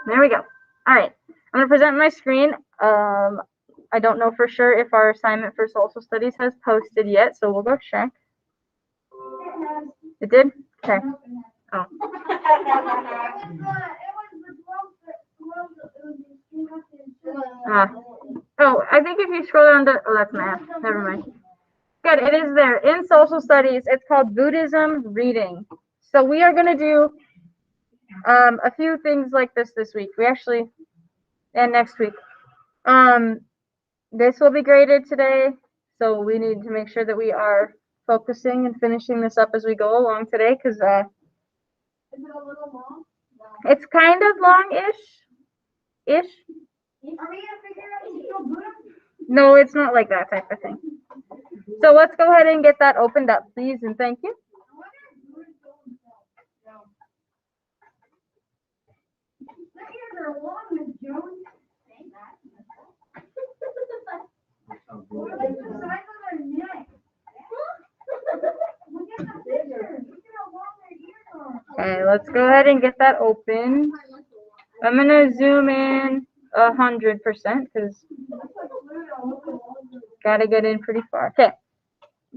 There we go. All right. I'm going to present my screen. I don't know for sure if our assignment for social studies has posted yet, so we'll go check. It did? Okay. Oh. Oh, I think if you scroll down to, oh, that's math. Never mind. Good, it is there. In social studies, it's called Buddhism reading. So we are going to do a few things like this week. And next week. This will be graded today, so we need to make sure that we are focusing and finishing this up as we go along today, because Is it a little long? No. it's kind of long-ish. Are we gonna figure out the real Buddha? No, it's not like that type of thing. So let's go ahead and get that opened up, please, and thank you. Okay, let's go ahead and get that open. I'm gonna zoom in 100% because gotta get in pretty far. Okay,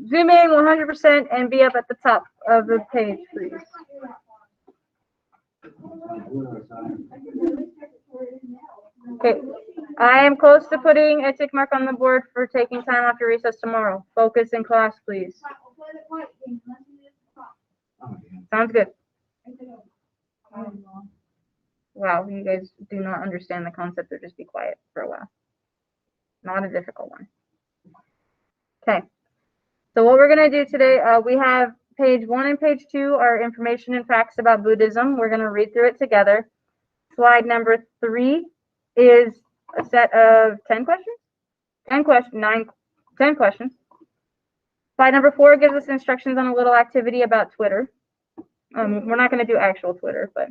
zoom in 100% and be up at the top of the page, please. Okay, I am close to putting a tick mark on the board for taking time off your recess tomorrow. Focus in class, please. Sounds good. Wow, you guys do not understand the concept of just be quiet for a while. Not a difficult one. Okay, so what we're going to do today, we have page 1 and page 2 are information and facts about Buddhism. We're going to read through it together. Slide number 3 is a set of 10 questions. 10 questions. Slide number 4 gives us instructions on a little activity about Twitter. We're not going to do actual Twitter, but,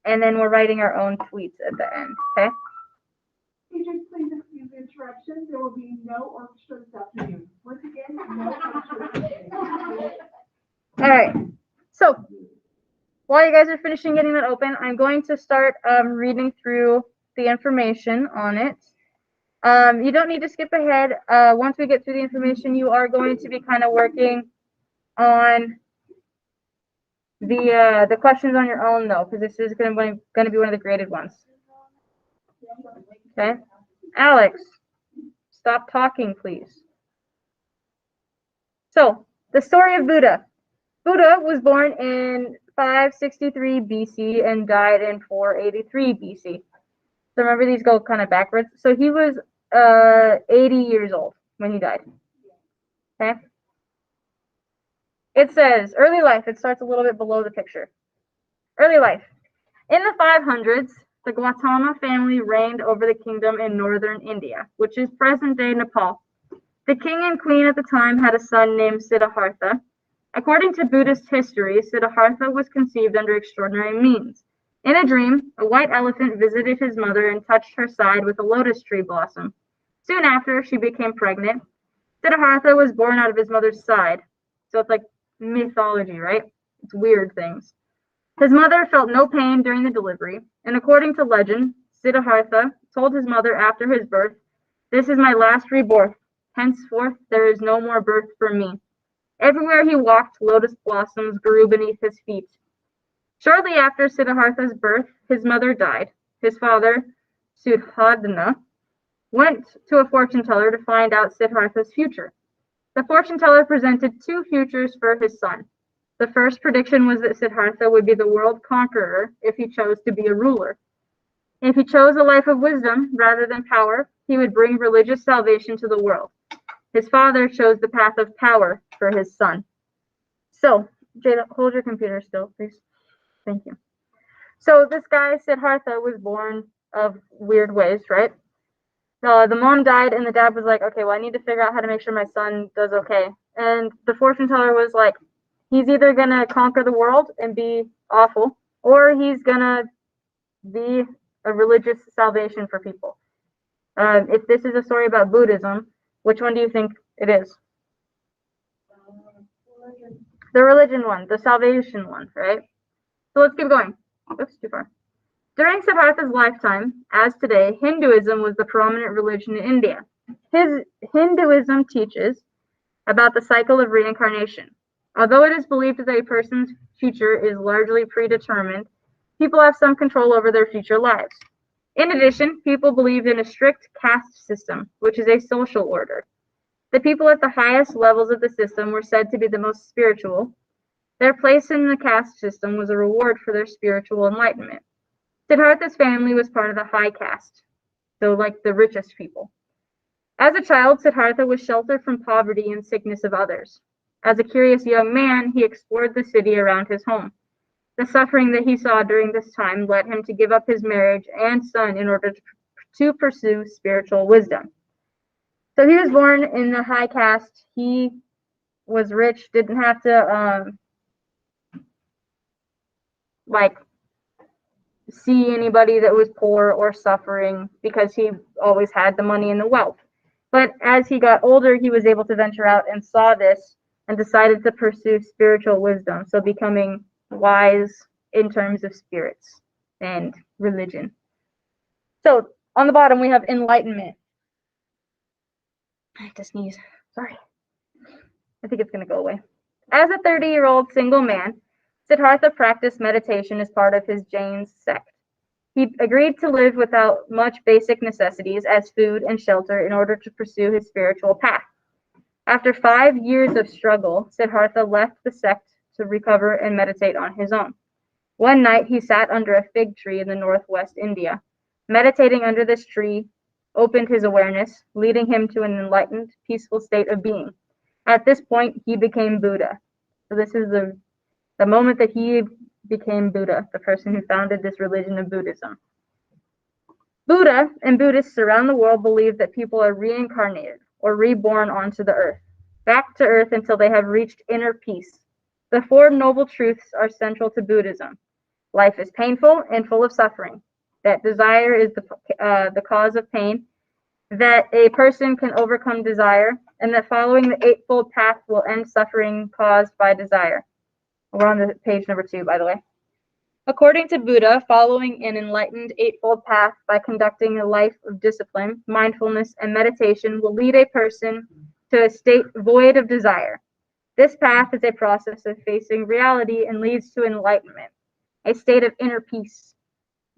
and then we're writing our own tweets at the end, okay? Teachers, please excuse the interruption. There will be no orchestra this afternoon. Once again, no orchestra today. All right. So while you guys are finishing getting that open, I'm going to start reading through the information on it. You don't need to skip ahead. Once we get through the information, you are going to be kind of working on the questions on your own, though, because this is going to be one of the graded ones. Okay, Alex, stop talking, please. So, the story of Buddha. Buddha was born in 563 BC and died in 483 BC. So remember, these go kind of backwards. So he was 80 years old when he died. Okay. It says, early life. It starts a little bit below the picture. Early life. In the 500s, the Gautama family reigned over the kingdom in northern India, which is present-day Nepal. The king and queen at the time had a son named Siddhartha. According to Buddhist history, Siddhartha was conceived under extraordinary means. In a dream, a white elephant visited his mother and touched her side with a lotus tree blossom. Soon after, she became pregnant. Siddhartha was born out of his mother's side. So it's like mythology, right? It's weird things. His mother felt no pain during the delivery, and according to legend, Siddhartha told his mother after his birth, "This is my last rebirth. Henceforth, there is no more birth for me." Everywhere he walked, lotus blossoms grew beneath his feet. Shortly after Siddhartha's birth, his mother died. His father, Suddhodana, went to a fortune teller to find out Siddhartha's future. The fortune teller presented 2 futures for his son. The first prediction was that Siddhartha would be the world conqueror if he chose to be a ruler. If he chose a life of wisdom rather than power, he would bring religious salvation to the world. His father chose the path of power for his son. So, Jada, hold your computer still, please. Thank you. So this guy, Siddhartha, was born of weird ways, right? The mom died, and the dad was like, okay, well, I need to figure out how to make sure my son does okay. And the fortune teller was like, he's either going to conquer the world and be awful, or he's going to be a religious salvation for people. If this is a story about Buddhism, which one do you think it is? The religion one, the salvation one, right? So let's keep going. Oops, too far. During Siddhartha's lifetime, as today, Hinduism was the prominent religion in India. Hinduism teaches about the cycle of reincarnation. Although it is believed that a person's future is largely predetermined, people have some control over their future lives. In addition, people believe in a strict caste system, which is a social order. The people at the highest levels of the system were said to be the most spiritual. Their place in the caste system was a reward for their spiritual enlightenment. Siddhartha's family was part of the high caste, so like the richest people. As a child, Siddhartha was sheltered from poverty and sickness of others. As a curious young man, he explored the city around his home. The suffering that he saw during this time led him to give up his marriage and son in order to pursue spiritual wisdom. So he was born in the high caste. He was rich, didn't have to see anybody that was poor or suffering because he always had the money and the wealth. But as he got older, he was able to venture out and saw this and decided to pursue spiritual wisdom, so becoming wise in terms of spirits and religion. So on the bottom, we have enlightenment. I have to sneeze. Sorry. I think it's going to go away. As a 30-year-old single man, Siddhartha practiced meditation as part of his Jain sect. He agreed to live without much basic necessities as food and shelter in order to pursue his spiritual path. After 5 years of struggle, Siddhartha left the sect to recover and meditate on his own. One night, he sat under a fig tree in the northwest India. Meditating under this tree opened his awareness, leading him to an enlightened, peaceful state of being. At this point, he became Buddha. So this is the moment that he became Buddha, the person who founded this religion of Buddhism. Buddha and Buddhists around the world believe that people are reincarnated or reborn onto the earth, back to earth until they have reached inner peace. The Four Noble Truths are central to Buddhism. Life is painful and full of suffering. That desire is the cause of pain. That a person can overcome desire, and that following the Eightfold Path will end suffering caused by desire. We're on the page number 2, by the way. According to Buddha, following an enlightened Eightfold Path by conducting a life of discipline, mindfulness, and meditation will lead a person to a state void of desire. This path is a process of facing reality and leads to enlightenment, a state of inner peace.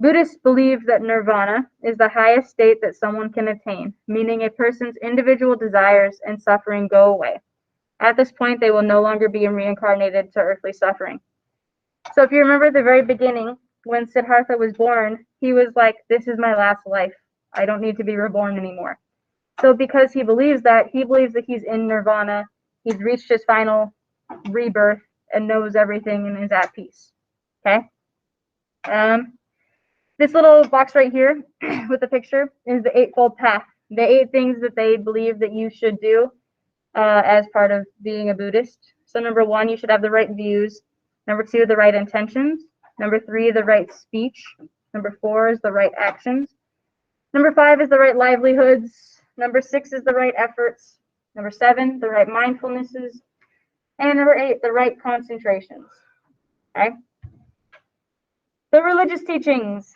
Buddhists believe that nirvana is the highest state that someone can attain, meaning a person's individual desires and suffering go away. At this point, they will no longer be reincarnated to earthly suffering. So if you remember at the very beginning, when Siddhartha was born, he was like, this is my last life. I don't need to be reborn anymore. So because he believes that he's in nirvana, he's reached his final rebirth and knows everything and is at peace. Okay? This little box right here with the picture is the Eightfold Path. The 8 things that they believe that you should do as part of being a Buddhist. So number 1, you should have the right views. Number 2, the right intentions. Number 3, the right speech. Number 4 is the right actions. Number 5 is the right livelihoods. Number 6 is the right efforts. Number 7, the right mindfulnesses. And number 8, the right concentrations. Okay? The religious teachings.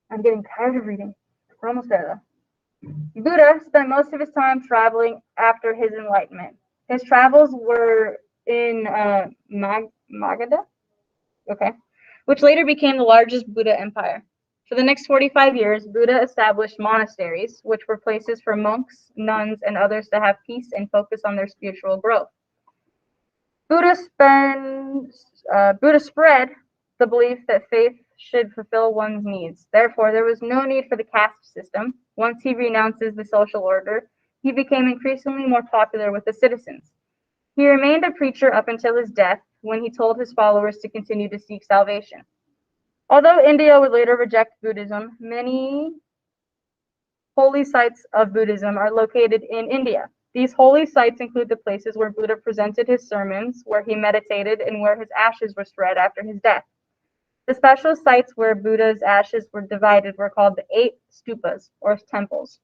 I'm getting tired of reading. We're almost there though. Buddha spent most of his time traveling after his enlightenment. His travels were in Magadha, which later became the largest Buddha empire. For the next 45 years, Buddha established monasteries, which were places for monks, nuns, and others to have peace and focus on their spiritual growth. Buddha spread the belief that faith should fulfill one's needs. Therefore, there was no need for the caste system. Once he renounces the social order, he became increasingly more popular with the citizens. He remained a preacher up until his death, when he told his followers to continue to seek salvation. Although India would later reject Buddhism, many holy sites of Buddhism are located in India. These holy sites include the places where Buddha presented his sermons, where he meditated, and where his ashes were spread after his death. The special sites where Buddha's ashes were divided were called the 8 stupas, or temples.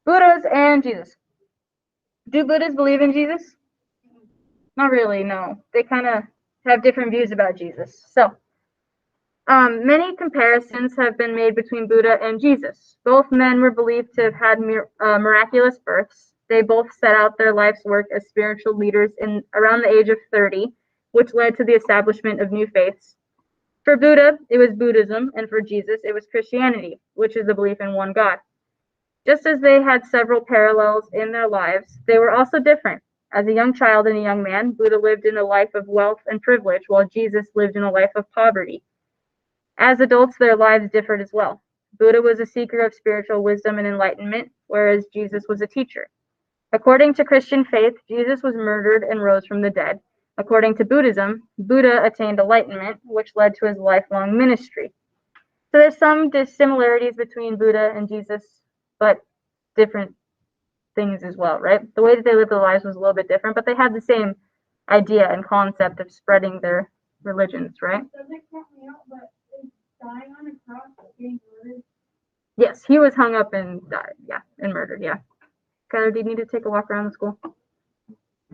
Buddhas and Jesus. Do Buddhists believe in Jesus? Not really, no. They kind of have different views about Jesus. So, Many comparisons have been made between Buddha and Jesus. Both men were believed to have had miraculous births. They both set out their life's work as spiritual leaders in around the age of 30, which led to the establishment of new faiths. For Buddha, it was Buddhism, and for Jesus, it was Christianity, which is the belief in one God. Just as they had several parallels in their lives, they were also different. As a young child and a young man, Buddha lived in a life of wealth and privilege, while Jesus lived in a life of poverty. As adults, their lives differed as well. Buddha was a seeker of spiritual wisdom and enlightenment, whereas Jesus was a teacher. According to Christian faith, Jesus was murdered and rose from the dead. According to Buddhism, Buddha attained enlightenment, which led to his lifelong ministry. So there's some dissimilarities between Buddha and Jesus, but different things as well, right? The way that they lived their lives was a little bit different, but they had the same idea and concept of spreading their religions, right? Doesn't count me out, but is dying on a cross being murdered? Yes, he was hung up and died, yeah, and murdered, yeah. Skylar, do you need to take a walk around the school?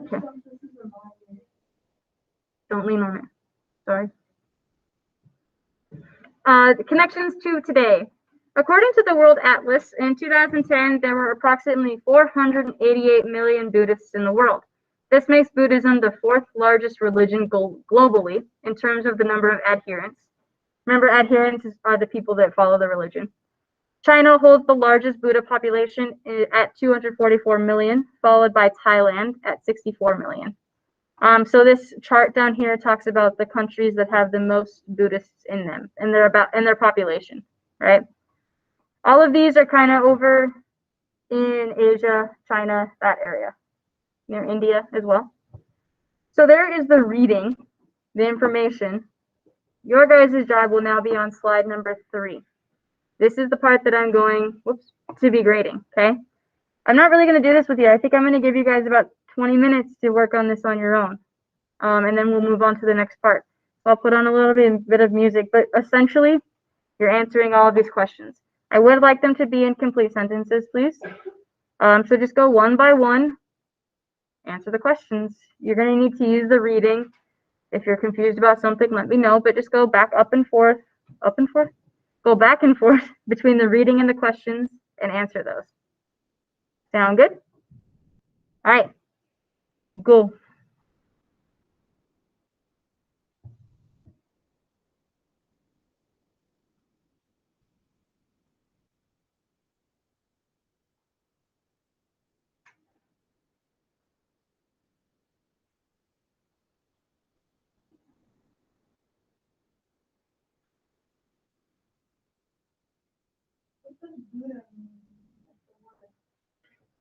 Okay. Don't lean on it. Sorry. Connections to today. According to the World Atlas, in 2010, there were approximately 488 million Buddhists in the world. This makes Buddhism the fourth largest religion globally in terms of the number of adherents. Remember, adherents are the people that follow the religion. China holds the largest Buddha population at 244 million, followed by Thailand at 64 million. So this chart down here talks about the countries that have the most Buddhists in them, and their population, right? All of these are kind of over in Asia, China, that area, near India as well. So there is the reading, the information. Your guys' job will now be on slide number 3. This is the part that I'm going, to be grading, okay? I'm not really going to do this with you. I think I'm going to give you guys about 20 minutes to work on this on your own. And then we'll move on to the next part. So I'll put on a little bit of music, but essentially, you're answering all of these questions. I would like them to be in complete sentences, please. So just go one by one, answer the questions. You're going to need to use the reading. If you're confused about something, let me know, but just go back up and forth, go back and forth between the reading and the questions and answer those. Sound good? All right, go.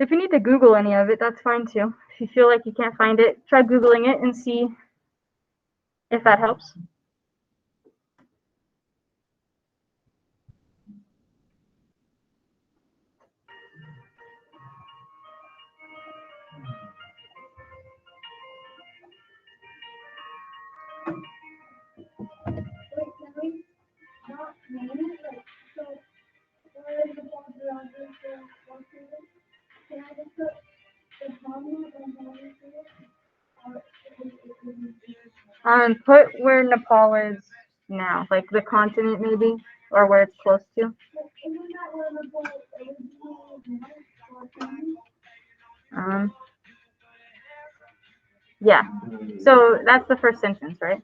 If you need to Google any of it, that's fine too. If you feel like you can't find it, try Googling it and see if that helps. Put where Nepal is now, like the continent maybe, or where it's close to. Yeah. So that's the first sentence, right?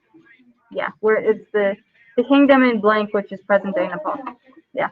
Yeah, where it's the kingdom in blank, which is present day Nepal. Yeah.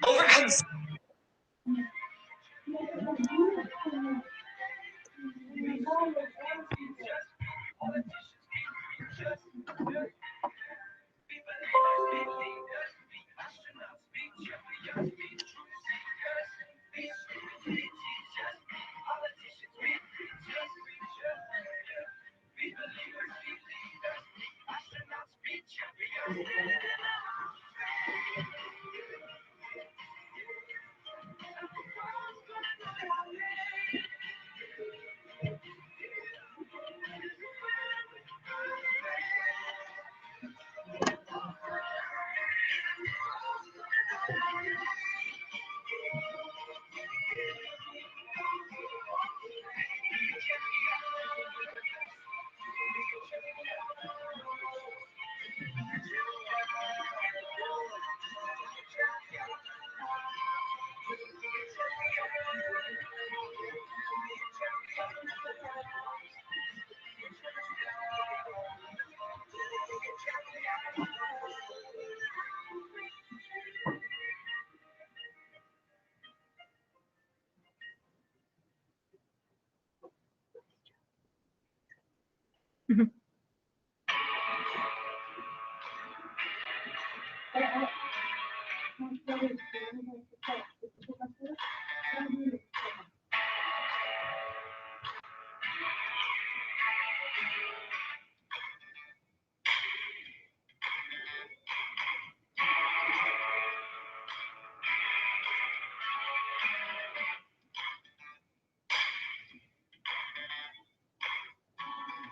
Overcome.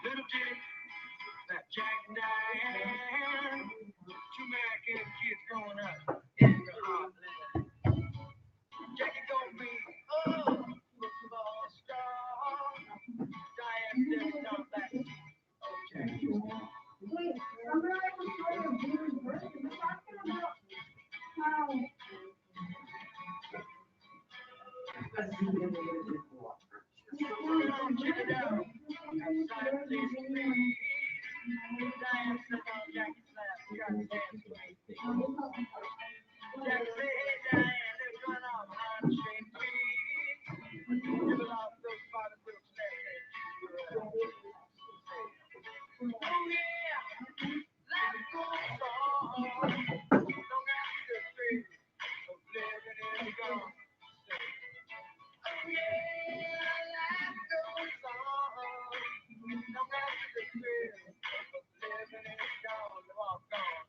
Little Jake, that Jack and Diane, two American kids growing up in the heartland. Jackie gonna be football star. Diane stepping down back. Oh, Jackie. Wait, remember I was showing a Buddhist verse? You're talking about how Check it out. Outside of this street, Diane stepped on Jackie's lap. Got his hands waved. Jackie said, hey, Diane, let's run off behind the straight feet. Give it off those bottom little snapheads. Oh, yeah. Life goes on. Long after the fear of living is gone. Oh, yeah. Life goes on. Long after the fear of living is gone. They're all gone.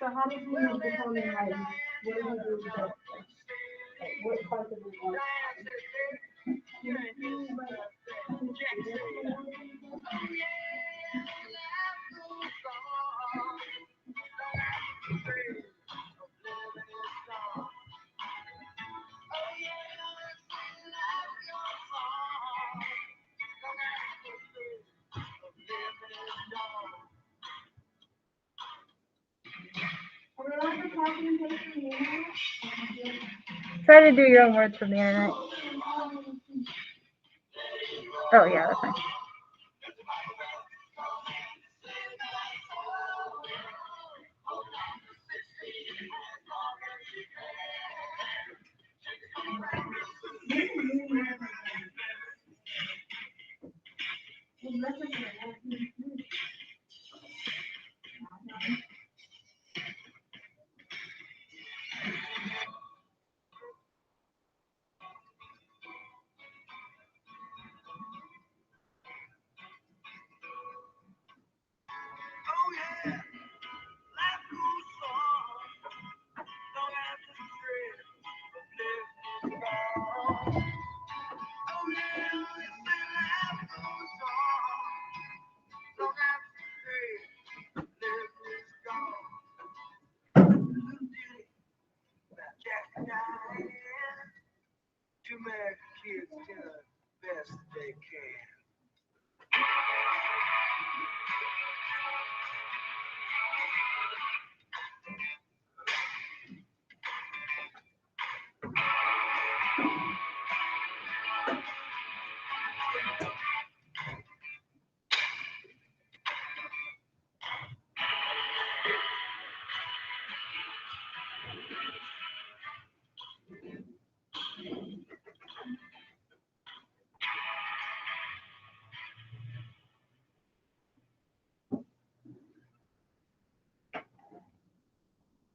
So how did you become enlightened? What did you do with it? Like, what part of it was? Are we allowed to copy and paste from the internet? Try to do your own words from the internet. Oh yeah, that's fine. kids do the best they can.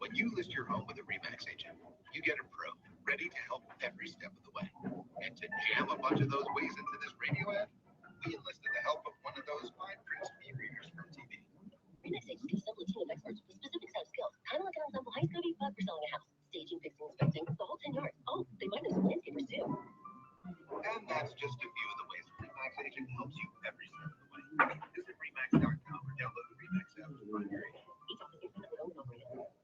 When you list your home with a RE/MAX agent, you get a pro ready to help every step of the way. And to jam a bunch of those ways into this radio ad, we enlisted the help of one of those fine print speed readers from TV. RE/MAX agents can assemble a team of experts with specific set of skills, kind of like an ensemble high school bug for selling a house. Staging, fixing, inspecting, the whole 10 yards. Oh, they might know some landscapers too. And that's just a few of the ways the RE/MAX agent helps you every step of the way. Visit RE/MAX.com or download the RE/MAX app to find your agent. Each office is independently owned and operated.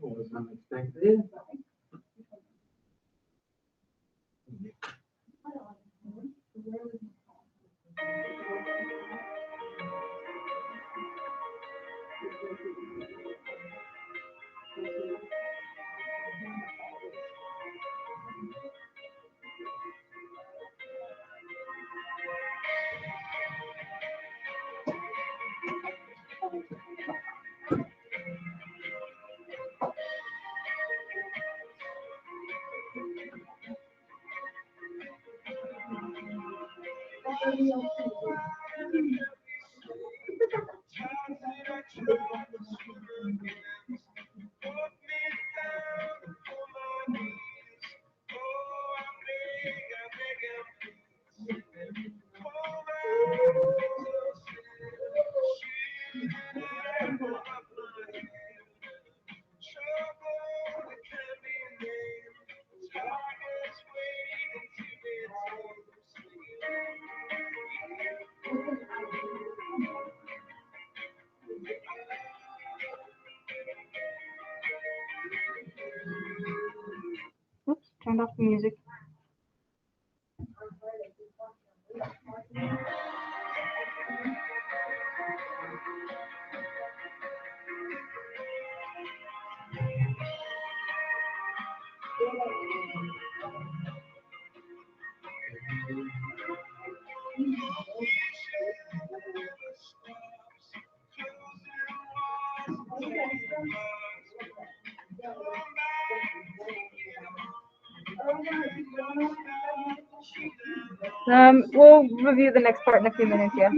Was unexpected. Oops, turned off the music. We'll review the next part in a few minutes, yeah.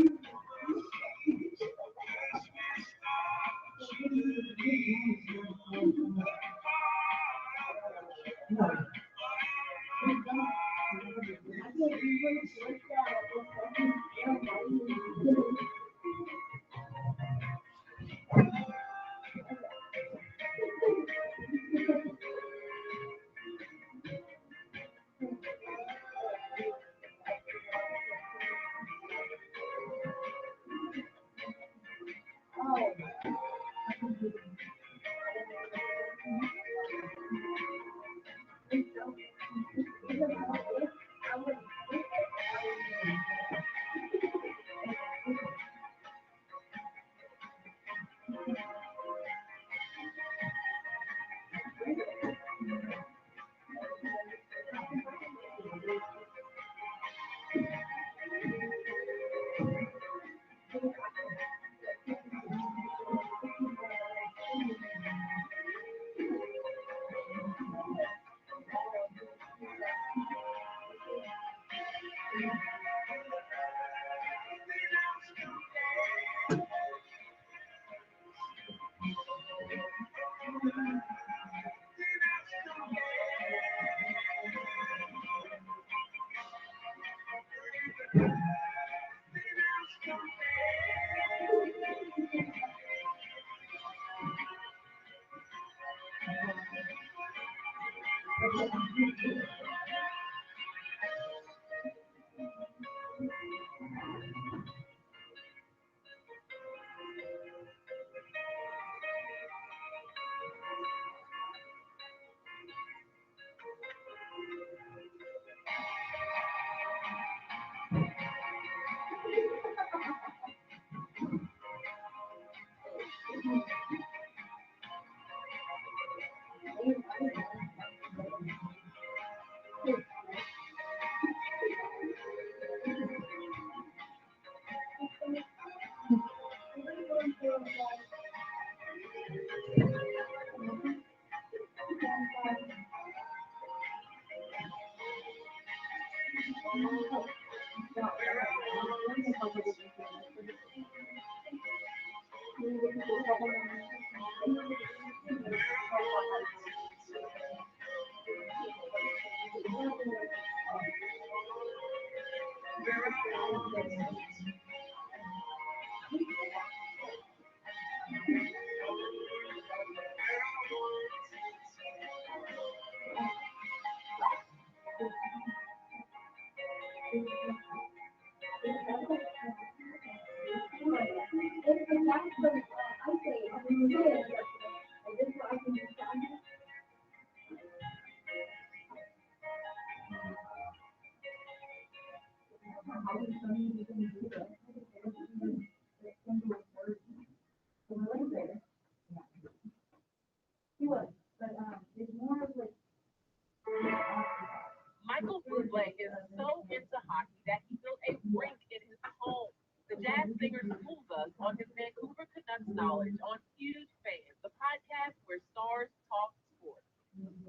Michael Bublé is so into hockey that he built a rink in his home. The jazz singer schools us on his Vancouver Canucks knowledge on Huge Fans, the podcast where stars talk sports.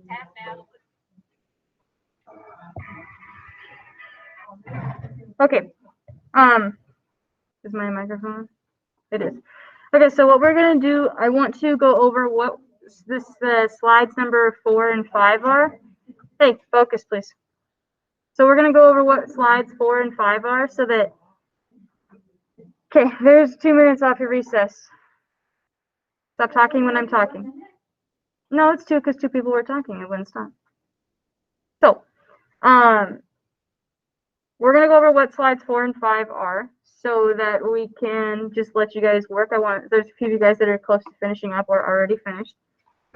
Tap now to listen. Okay, Is my microphone on? It is. Okay, so what we're gonna do, I want to go over what slides number 4 and 5 are. Hey, focus, please. So we're gonna go over what slides 4 and 5 are, so that. Okay, there's 2 minutes off your recess. Stop talking when I'm talking. No, it's 2 because 2 people were talking. It wouldn't stop. So, we're gonna go over what slides 4 and 5 are, so that we can just let you guys work. There's a few of you guys that are close to finishing up or already finished.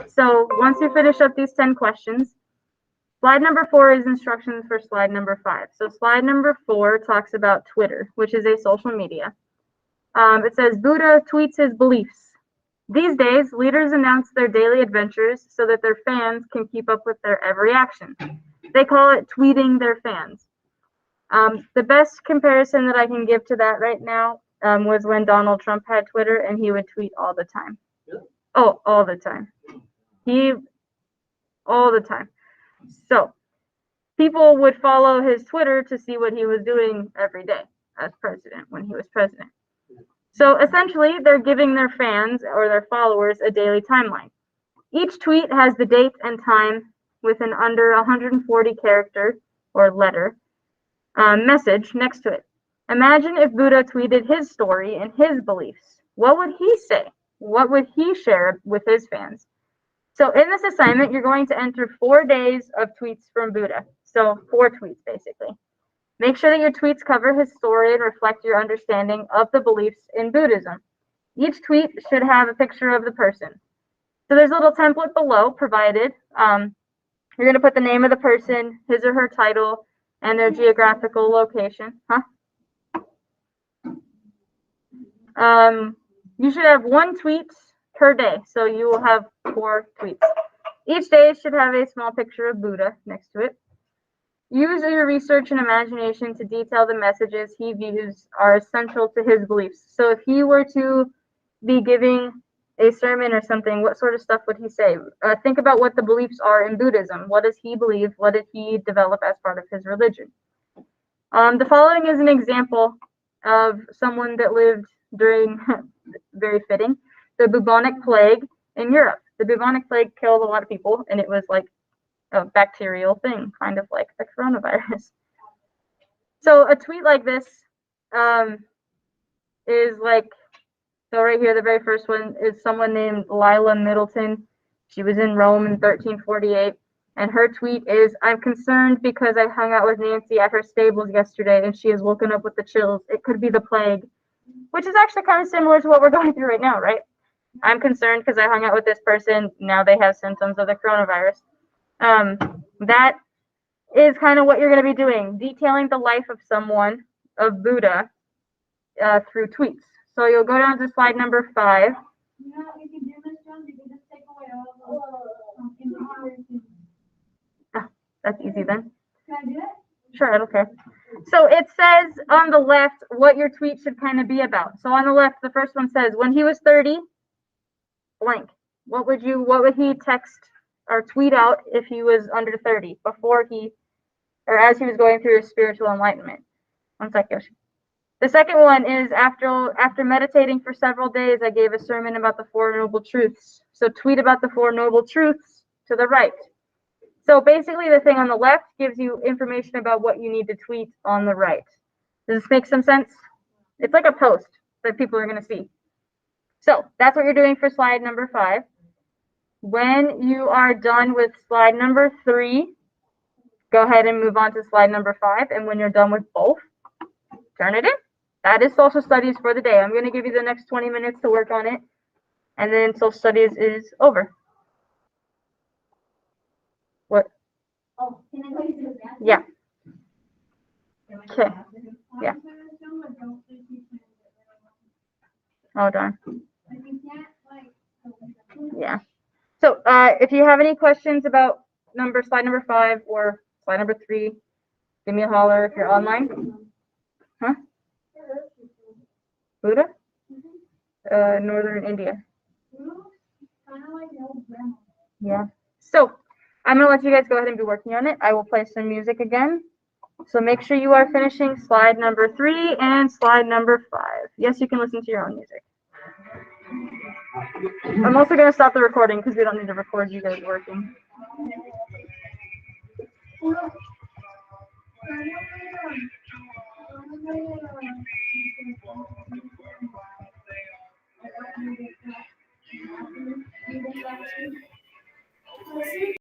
So once you finish up these 10 questions, slide number 4 is instructions for slide number 5. So slide number 4 talks about Twitter, which is a social media. It says Buddha tweets his beliefs. These days, leaders announce their daily adventures so that their fans can keep up with their every action. They call it tweeting their fans. The best comparison that I can give to that right now was when Donald Trump had Twitter and he would tweet all the time. Oh, all the time. All the time. So people would follow his Twitter to see what he was doing every day as president, when he was president. So essentially, they're giving their fans or their followers a daily timeline. Each tweet has the date and time with an under 140 character or letter message next to it. Imagine if Buddha tweeted his story and his beliefs. What would he say? What would he share with his fans? So in this assignment, you're going to enter 4 days of tweets from Buddha. So 4 tweets, basically. Make sure that your tweets cover his story and reflect your understanding of the beliefs in Buddhism. Each tweet should have a picture of the person. So there's a little template below provided. You're going to put the name of the person, his or her title, and their geographical location. You should have 1 tweet per day, so you will have 4 tweets. Each day should have a small picture of Buddha next to it. Use your research and imagination to detail the messages he views are essential to his beliefs. So if he were to be giving a sermon or something, what sort of stuff would he say? Think about what the beliefs are in Buddhism. What does he believe? What did he develop as part of his religion? The following is an example of someone that lived during, very fitting, the bubonic plague in Europe. The bubonic plague killed a lot of people, and it was like a bacterial thing, kind of like the coronavirus. So a tweet like this is like, so right here, the very first one is someone named Lila Middleton. She was in Rome in 1348, and her tweet is, "I'm concerned because I hung out with Nancy at her stables yesterday, and she has woken up with the chills. It could be the plague," which is actually kind of similar to what we're going through right now, right? I'm concerned because I hung out with this person. Now they have symptoms of the coronavirus. That is kind of what you're going to be doing, detailing the life of someone, of Buddha, through tweets. So you'll go down to slide number 5. You know, if you do this, John, you can just take away all the That's easy then. Can I do it? Sure, I don't care. So it says on the left what your tweet should kind of be about. So on the left, the first one says, when he was 30, blank. What would he text or tweet out if he was under 30, before he, or as he was going through his spiritual enlightenment? One sec, Yoshi. The second one is, after meditating for several days, I gave a sermon about the 4 Noble Truths. So tweet about the 4 Noble Truths to the right. So basically the thing on the left gives you information about what you need to tweet on the right. Does this make some sense? It's like a post that people are going to see. So that's what you're doing for slide number 5. When you are done with slide number 3, go ahead and move on to slide number 5. And when you're done with both, turn it in. That is social studies for the day. I'm going to give you the next 20 minutes to work on it, and then social studies is over. What? Oh, can I go use the bathroom? Yeah. Okay. Yeah. Oh, darn. Yeah. So if you have any questions about slide number 5 or slide number 3, give me a holler if you're online. Huh? Buddha? Northern India. Yeah. So I'm going to let you guys go ahead and be working on it. I will play some music again, So make sure you are finishing slide number 3 and slide number 5. Yes, you can listen to your own music. I'm also going to stop the recording because we don't need to record you guys working.